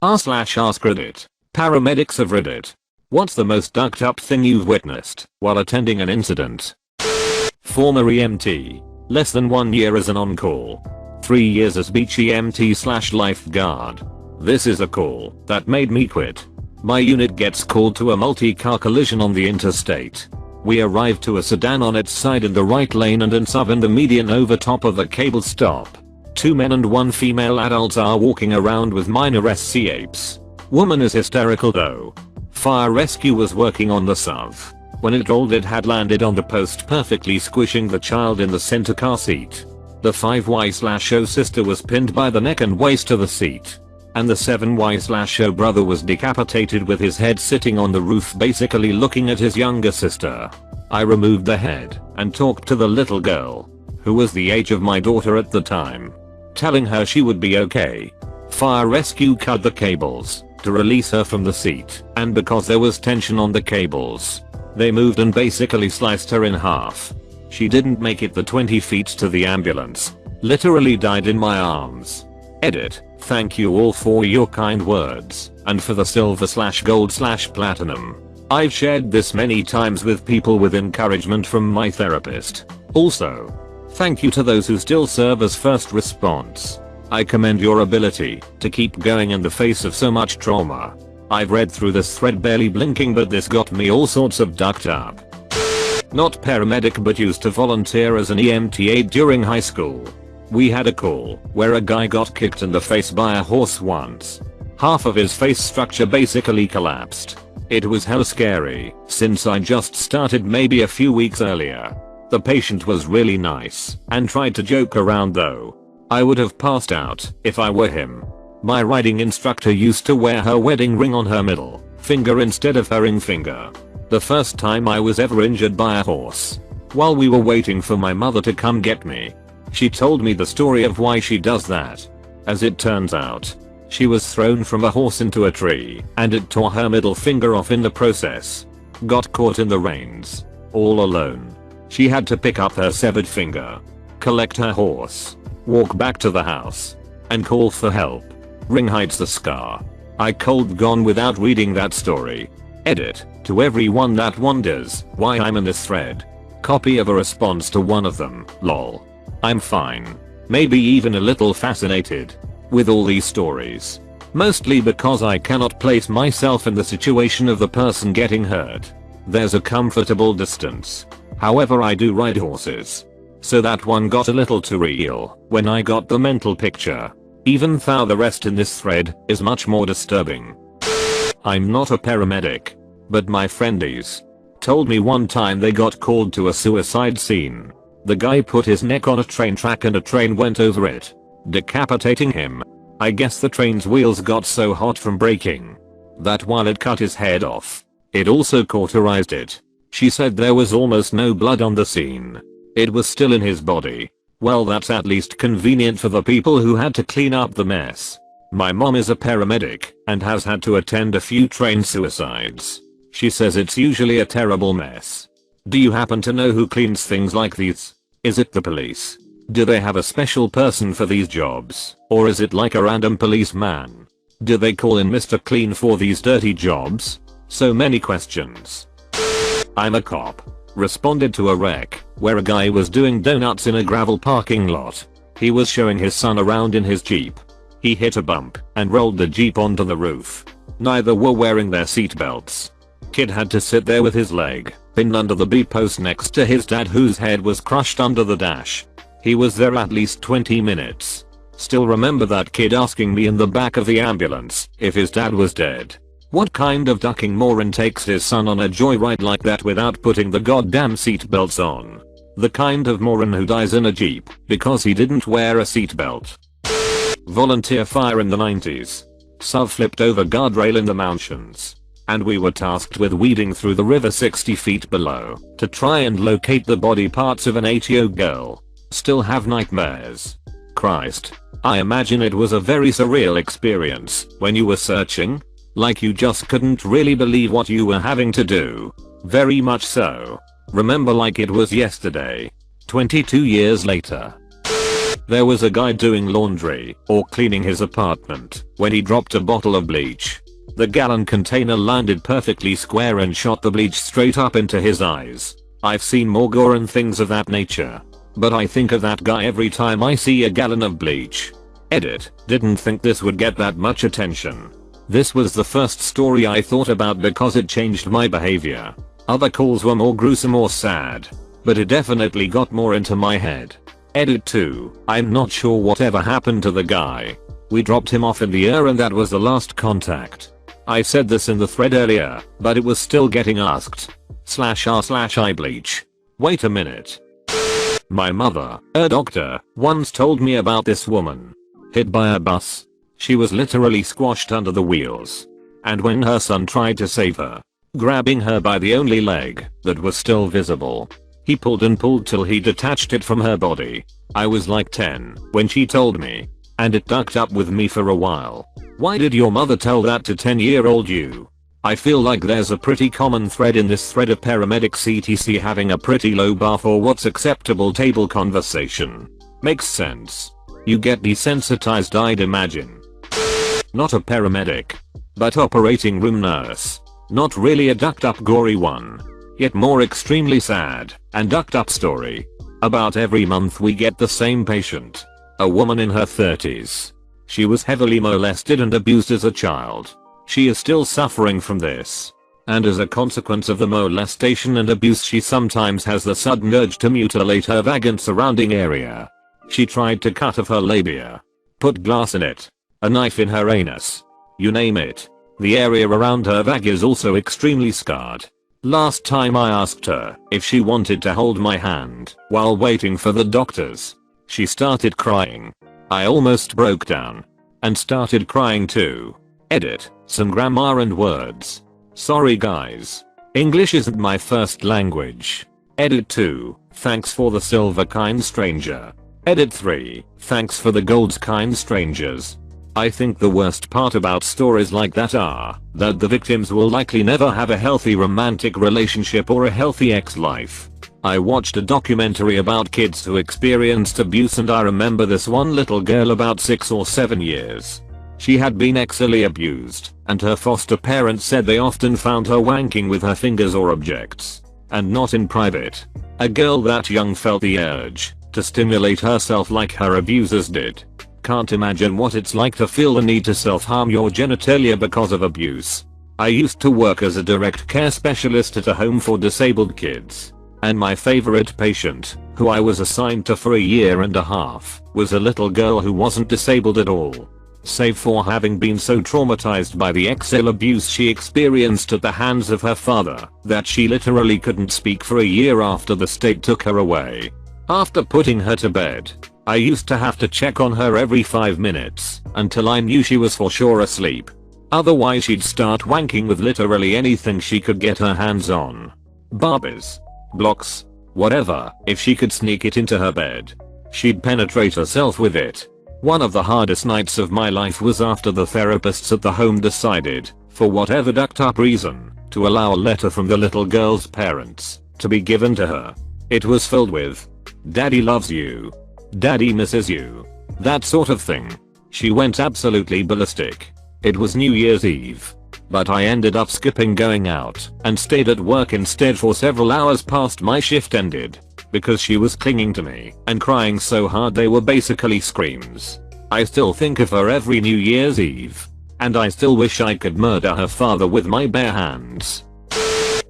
r/AskReddit. Paramedics of Reddit. What's the most ducked up thing you've witnessed while attending an incident? Former EMT. Less than 1 year as an on-call. 3 years as beach EMT/lifeguard. This is a call that made me quit. My unit gets called to a multi-car collision on the interstate. We arrive to a sedan on its side in the right lane and in sub in the median over top of the cable stop. 2 men and 1 female adults are walking around with minor escapes. Woman is hysterical though. Fire rescue was working on the SUV. When it rolled, it had landed on the post, perfectly squishing the child in the center car seat. The 5Y/O sister was pinned by the neck and waist to the seat. And the 7Y/O brother was decapitated with his head sitting on the roof, basically looking at his younger sister. I removed the head and talked to the little girl, who was the age of my daughter at the time, telling her she would be okay. Fire rescue cut the cables to release her from the seat, and because there was tension on the cables, they moved and basically sliced her in half. She didn't make it the 20 feet to the ambulance. Literally died in my arms. Edit. Thank you all for your kind words and for the silver/gold/platinum. I've shared this many times with people with encouragement from my therapist. Also, thank you to those who still serve as first response. I commend your ability to keep going in the face of so much trauma. I've read through this thread barely blinking, but this got me all sorts of ducked up. Not paramedic, but used to volunteer as an EMT aide during high school. We had a call where a guy got kicked in the face by a horse once. Half of his face structure basically collapsed. It was hella scary since I just started maybe a few weeks earlier. The patient was really nice and tried to joke around though. I would have passed out if I were him. My riding instructor used to wear her wedding ring on her middle finger instead of her ring finger. The first time I was ever injured by a horse. While we were waiting for my mother to come get me, she told me the story of why she does that. As it turns out, she was thrown from a horse into a tree, and it tore her middle finger off in the process. Got caught in the reins. All alone. She had to pick up her severed finger, collect her horse, walk back to the house, and call for help. Ring hides the scar. I cold gone without reading that story. Edit. To everyone that wonders why I'm in this thread. Copy of a response to one of them. Lol. I'm fine. Maybe even a little fascinated with all these stories. Mostly because I cannot place myself in the situation of the person getting hurt. There's a comfortable distance. However, I do ride horses. So that one got a little too real when I got the mental picture. Even though the rest in this thread is much more disturbing. I'm not a paramedic, but my friendies told me one time they got called to a suicide scene. The guy put his neck on a train track and a train went over it, decapitating him. I guess the train's wheels got so hot from braking that while it cut his head off, it also cauterized it. She said there was almost no blood on the scene. It was still in his body. Well, that's at least convenient for the people who had to clean up the mess. My mom is a paramedic and has had to attend a few train suicides. She says it's usually a terrible mess. Do you happen to know who cleans things like these? Is it the police? Do they have a special person for these jobs? Or is it like a random policeman? Do they call in Mr. Clean for these dirty jobs? So many questions. I'm a cop. Responded to a wreck where a guy was doing donuts in a gravel parking lot. He was showing his son around in his Jeep. He hit a bump and rolled the Jeep onto the roof. Neither were wearing their seatbelts. Kid had to sit there with his leg pinned under the B post next to his dad, whose head was crushed under the dash. He was there at least 20 minutes. Still remember that kid asking me in the back of the ambulance if his dad was dead. What kind of ducking moron takes his son on a joyride like that without putting the goddamn seatbelts on? The kind of moron who dies in a Jeep because he didn't wear a seatbelt. Volunteer fire in the 90s. SUV flipped over guardrail in the mountains, and we were tasked with weeding through the river 60 feet below to try and locate the body parts of an 8-year-old girl. Still have nightmares. Christ. I imagine it was a very surreal experience when you were searching. Like you just couldn't really believe what you were having to do. Very much so. Remember like it was yesterday. 22 years later. There was a guy doing laundry or cleaning his apartment when he dropped a bottle of bleach. The gallon container landed perfectly square and shot the bleach straight up into his eyes. I've seen more gore and things of that nature, but I think of that guy every time I see a gallon of bleach. Edit. Didn't think this would get that much attention. This was the first story I thought about because it changed my behavior. Other calls were more gruesome or sad, but it definitely got more into my head. Edit 2. I'm not sure whatever happened to the guy. We dropped him off in the air and that was the last contact. I said this in the thread earlier, but it was still getting asked. /r/I bleach. Wait a minute. My mother, a doctor, once told me about this woman. Hit by a bus. She was literally squashed under the wheels. And when her son tried to save her, grabbing her by the only leg that was still visible, he pulled and pulled till he detached it from her body. I was like 10 when she told me, and it ducked up with me for a while. Why did your mother tell that to 10-year-old you? I feel like there's a pretty common thread in this thread of paramedics etc having a pretty low bar for what's acceptable table conversation. Makes sense. You get desensitized, I'd imagine. Not a paramedic, but operating room nurse. Not really a ducked up gory one, yet more extremely sad and ducked up story. About every month we get the same patient. A woman in her 30s. She was heavily molested and abused as a child. She is still suffering from this. And as a consequence of the molestation and abuse she sometimes has the sudden urge to mutilate her vag and surrounding area. She tried to cut off her labia. Put glass in it. A knife in her anus. You name it. The area around her vag is also extremely scarred. Last time I asked her if she wanted to hold my hand while waiting for the doctors, she started crying. I almost broke down. And started crying too. Edit. Some grammar and words. Sorry guys. English isn't my first language. Edit 2. Thanks for the silver kind stranger. Edit 3. Thanks for the gold's kind strangers. I think the worst part about stories like that are that the victims will likely never have a healthy romantic relationship or a healthy ex-life. I watched a documentary about kids who experienced abuse and I remember this one little girl about 6 or 7 years. She had been sexually abused, and her foster parents said they often found her wanking with her fingers or objects, and not in private. A girl that young felt the urge to stimulate herself like her abusers did. Can't imagine what it's like to feel the need to self-harm your genitalia because of abuse. I used to work as a direct care specialist at a home for disabled kids, and my favorite patient, who I was assigned to for a year and a half, was a little girl who wasn't disabled at all, save for having been so traumatized by the sexual abuse she experienced at the hands of her father that she literally couldn't speak for a year after the state took her away. After putting her to bed, I used to have to check on her every 5 minutes until I knew she was for sure asleep. Otherwise she'd start wanking with literally anything she could get her hands on. Barbies, blocks, whatever. If she could sneak it into her bed, she'd penetrate herself with it. One of the hardest nights of my life was after the therapists at the home decided, for whatever ducked up reason, to allow a letter from the little girl's parents to be given to her. It was filled with, "Daddy loves you. Daddy misses you." That sort of thing. She went absolutely ballistic. It was New Year's Eve, but I ended up skipping going out and stayed at work instead for several hours past my shift ended, because she was clinging to me and crying so hard they were basically screams. I still think of her every New Year's Eve, and I still wish I could murder her father with my bare hands.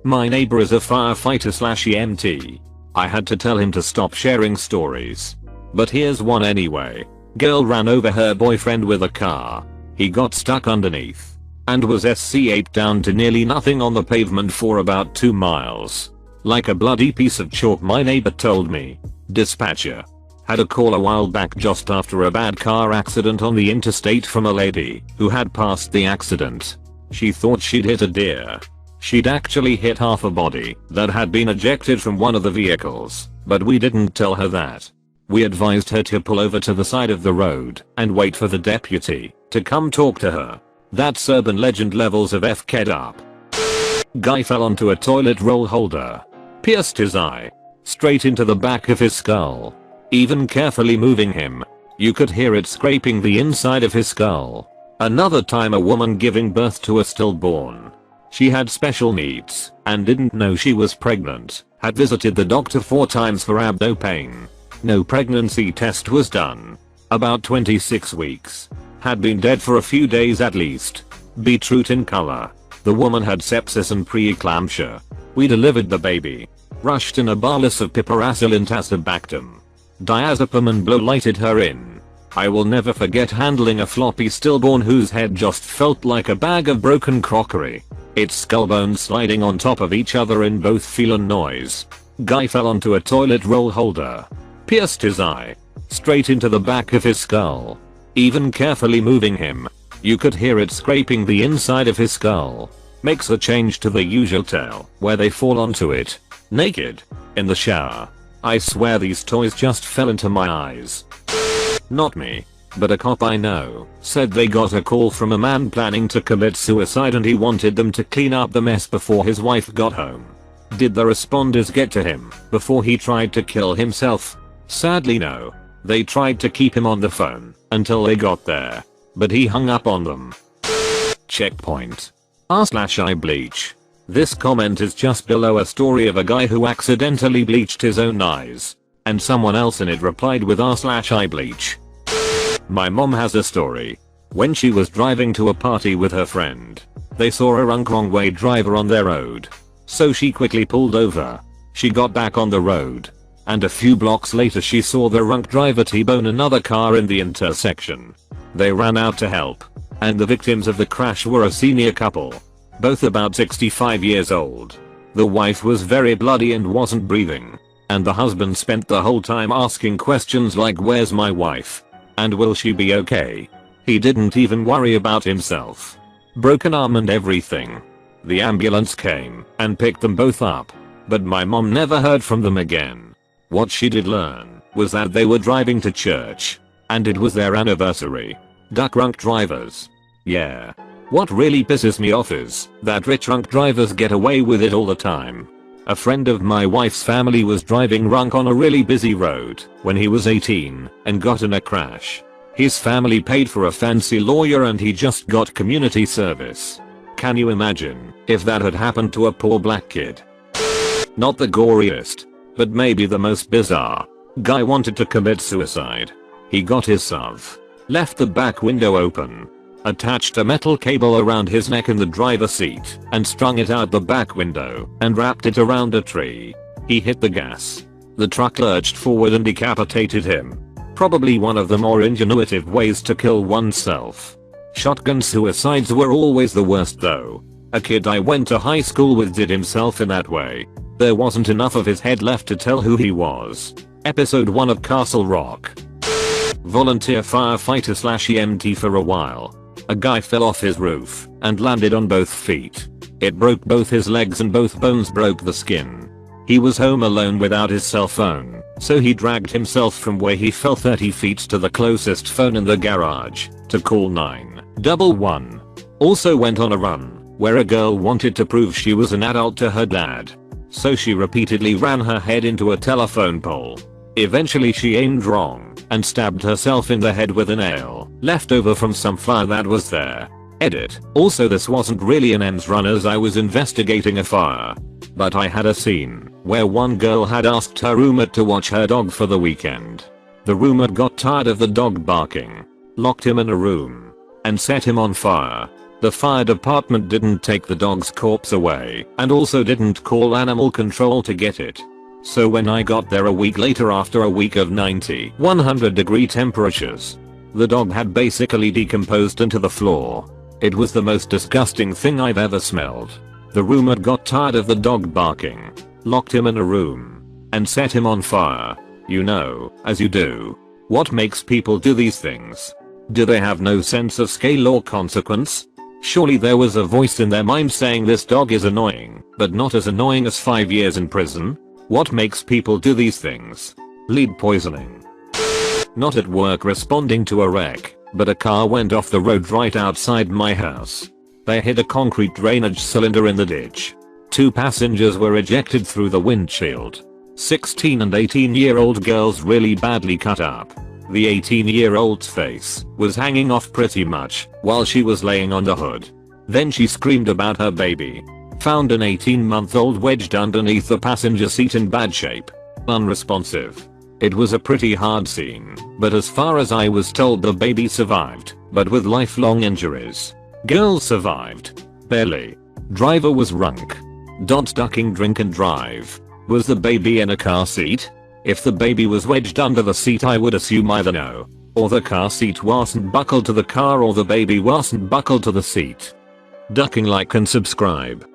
My neighbor is a firefighter/EMT. I had to tell him to stop sharing stories, but here's one anyway. Girl ran over her boyfriend with a car. He got stuck underneath and was SC8 down to nearly nothing on the pavement for about 2 miles. Like a bloody piece of chalk, my neighbor told me. Dispatcher had a call a while back just after a bad car accident on the interstate from a lady who had passed the accident. She thought she'd hit a deer. She'd actually hit half a body that had been ejected from one of the vehicles, but we didn't tell her that. We advised her to pull over to the side of the road and wait for the deputy to come talk to her. That's urban legend levels of F-ked up. Guy fell onto a toilet roll holder, pierced his eye straight into the back of his skull. Even carefully moving him You could hear it scraping the inside of his skull. Another time a woman giving birth to a stillborn. She had special needs and didn't know she was pregnant. Had visited the doctor 4 times for abdo pain. No pregnancy test was done. About 26 weeks. Had been dead for a few days at least. Beetroot in color. The woman had sepsis and preeclampsia. We delivered the baby. Rushed in a bolus of piperacillin tazobactam. Diazepam and blow lighted her in. I will never forget handling a floppy stillborn whose head just felt like a bag of broken crockery. Its skull bones sliding on top of each other in both feel and noise. Guy fell onto a toilet roll holder. Pierced his eye. Straight into the back of his skull. Even carefully moving him. You could hear it scraping the inside of his skull. Makes a change to the usual tale where they fall onto it. Naked. In the shower. I swear these toys just fell into my eyes. Not me. But a cop I know said they got a call from a man planning to commit suicide and he wanted them to clean up the mess before his wife got home. Did the responders get to him before he tried to kill himself? Sadly no. They tried to keep him on the phone until they got there. But he hung up on them. Checkpoint. r/I bleach. This comment is just below a story of a guy who accidentally bleached his own eyes. And someone else in it replied with r/I bleach. My mom has a story. When she was driving to a party with her friend, they saw a wrong way driver on their road. So she quickly pulled over. She got back on the road. And a few blocks later she saw the drunk driver T-bone another car in the intersection. They ran out to help. And the victims of the crash were a senior couple. Both about 65 years old. The wife was very bloody and wasn't breathing. And the husband spent the whole time asking questions like where's my wife? And will she be okay? He didn't even worry about himself. Broken arm and everything. The ambulance came and picked them both up. But my mom never heard from them again. What she did learn was that they were driving to church. And it was their anniversary. Drunk drivers. Yeah. What really pisses me off is that rich drunk drivers get away with it all the time. A friend of my wife's family was driving drunk on a really busy road when he was 18 and got in a crash. His family paid for a fancy lawyer and he just got community service. Can you imagine if that had happened to a poor black kid? Not the goriest, but maybe the most bizarre. Guy wanted to commit suicide. He got his SUV, left the back window open, attached a metal cable around his neck in the driver's seat and strung it out the back window and wrapped it around a tree. He hit the gas. The truck lurched forward and decapitated him. Probably one of the more ingenuitive ways to kill oneself. Shotgun suicides were always the worst though. A kid I went to high school with did himself in that way. There wasn't enough of his head left to tell who he was. Episode 1 of Castle Rock. Volunteer firefighter/EMT for a while. A guy fell off his roof and landed on both feet. It broke both his legs and both bones broke the skin. He was home alone without his cell phone, so he dragged himself from where he fell 30 feet to the closest phone in the garage to call 911. Also went on a run where a girl wanted to prove she was an adult to her dad. So she repeatedly ran her head into a telephone pole. Eventually she aimed wrong and stabbed herself in the head with a nail left over from some fire that was there. Edit. Also this wasn't really an EMS run as I was investigating a fire. But I had a scene where one girl had asked her roommate to watch her dog for the weekend. The roommate got tired of the dog barking, locked him in a room, and set him on fire. The fire department didn't take the dog's corpse away and also didn't call animal control to get it. So when I got there a week later after a week of 90, 100-degree temperatures, the dog had basically decomposed into the floor. It was the most disgusting thing I've ever smelled. The roommate got tired of the dog barking, locked him in a room, and set him on fire. You know, as you do. What makes people do these things? Do they have no sense of scale or consequence? Surely there was a voice in their mind saying this dog is annoying, but not as annoying as 5 years in prison? What makes people do these things? Lead poisoning. Not at work responding to a wreck, but a car went off the road right outside my house. They hit a concrete drainage cylinder in the ditch. 2 passengers were ejected through the windshield. 16 and 18-year-old girls really badly cut up. The 18-year-old's face was hanging off pretty much while she was laying on the hood. Then she screamed about her baby. Found an 18-month-old wedged underneath the passenger seat in bad shape. Unresponsive. It was a pretty hard scene, but as far as I was told the baby survived, but with lifelong injuries. Girl survived. Barely. Driver was drunk. Ducking drink and drive. Was the baby in a car seat? If the baby was wedged under the seat I would assume either no, or the car seat wasn't buckled to the car or the baby wasn't buckled to the seat. Ducking. Like and subscribe.